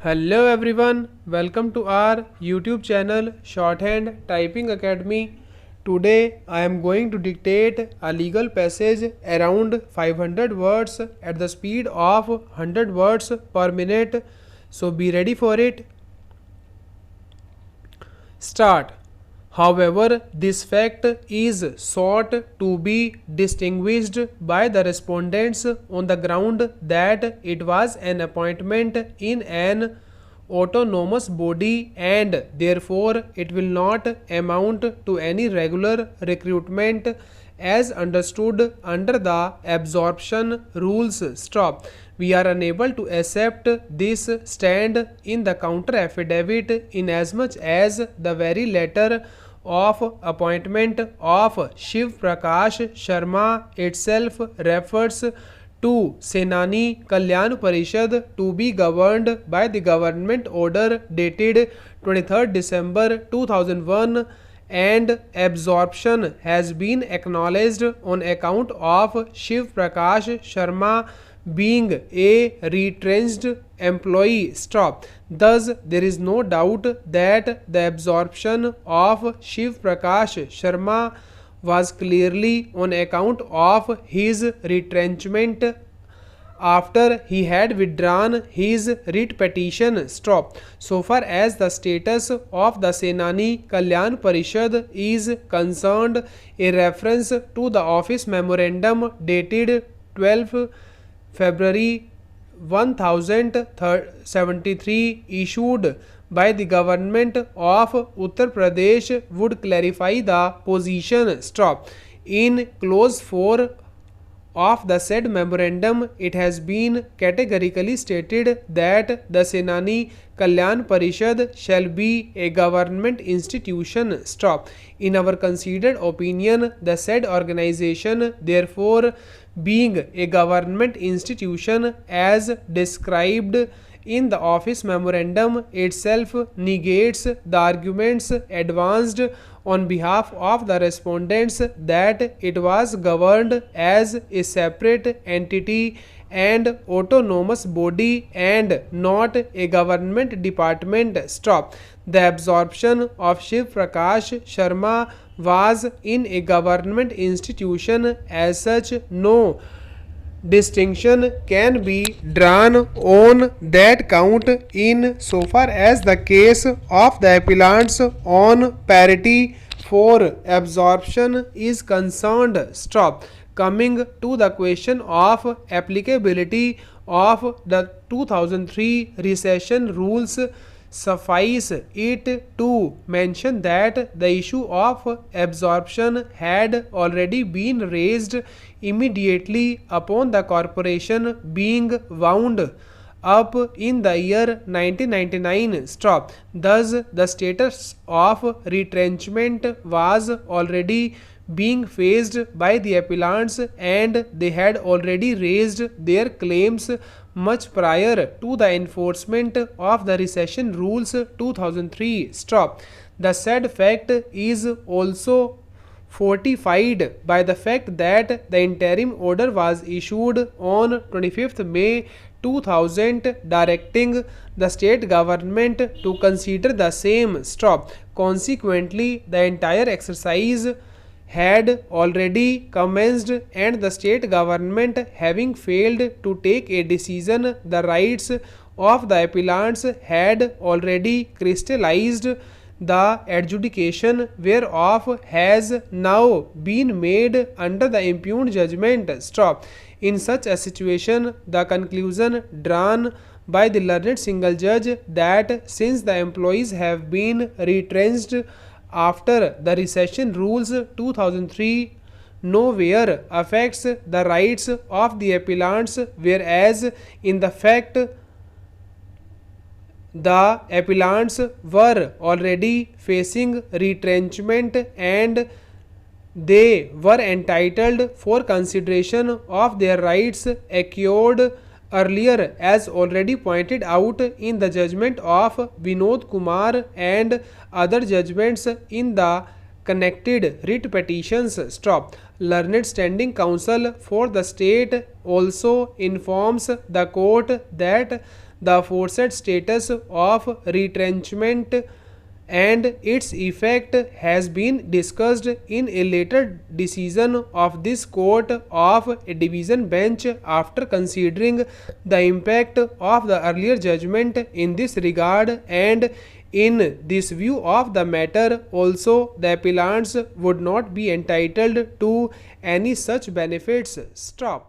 Hello everyone, welcome to our YouTube channel Shorthand Typing Academy. Today I am going to dictate a legal passage around 500 words at the speed of 100 words per minute. So be ready for it. Start. However, this fact is sought to be distinguished by the respondents on the ground that it was an appointment in an autonomous body and therefore it will not amount to any regular recruitment as understood under the absorption rules. Stop. We are unable to accept this stand in the counter affidavit inasmuch as the very letter of appointment of Shiv Prakash Sharma itself refers to Senani Kalyan Parishad to be governed by the government order dated 23rd December 2001 and absorption has been acknowledged on account of Shiv Prakash Sharma being a retrenched employee. Stop. Thus, there is no doubt that the absorption of Shiv Prakash Sharma was clearly on account of his retrenchment after he had withdrawn his writ petition. Stop. So far as the status of the Senani Kalyan Parishad is concerned, a reference to the office memorandum dated 12 February 1073 issued by the government of Uttar Pradesh would clarify the position. Stop. In clause 4 of the said memorandum, it has been categorically stated that the Senani Kalyan Parishad shall be a government institution. Stop. In our considered opinion, the said organization, therefore, being a government institution as described in the office memorandum itself negates the arguments advanced on behalf of the respondents that it was governed as a separate entity and autonomous body and not a government department. Stop. The absorption of Shiv Prakash Sharma was in a government institution. As such, no distinction can be drawn on that count in so far as the case of the appellants on parity for absorption is concerned. Stop. Coming to the question of applicability of the 2003 recession rules, suffice it to mention that the issue of absorption had already been raised immediately upon the corporation being wound up in the year 1999. Stop. Thus, the status of retrenchment was already being faced by the appellants and they had already raised their claims much prior to the enforcement of the recession rules 2003. Stop. The said fact is also fortified by the fact that the interim order was issued on 25th May 2000 directing the state government to consider the same. Stop. Consequently, the entire exercise had already commenced and the state government having failed to take a decision, the rights of the appellants had already crystallized, the adjudication whereof has now been made under the impugned judgment. Stop. In such a situation, the conclusion drawn by the learned single judge that since the employees have been retrenched after the recession rules 2003 nowhere affects the rights of the appellants, whereas in the fact the appellants were already facing retrenchment and they were entitled for consideration of their rights acquired earlier as already pointed out in the judgment of Vinod Kumar and other judgments in the connected writ petitions. Stop. Learned Standing Counsel for the state also informs the court that the forced status of retrenchment and its effect has been discussed in a later decision of this court of a division bench after considering the impact of the earlier judgment in this regard, and in this view of the matter also the appellants would not be entitled to any such benefits. Stop.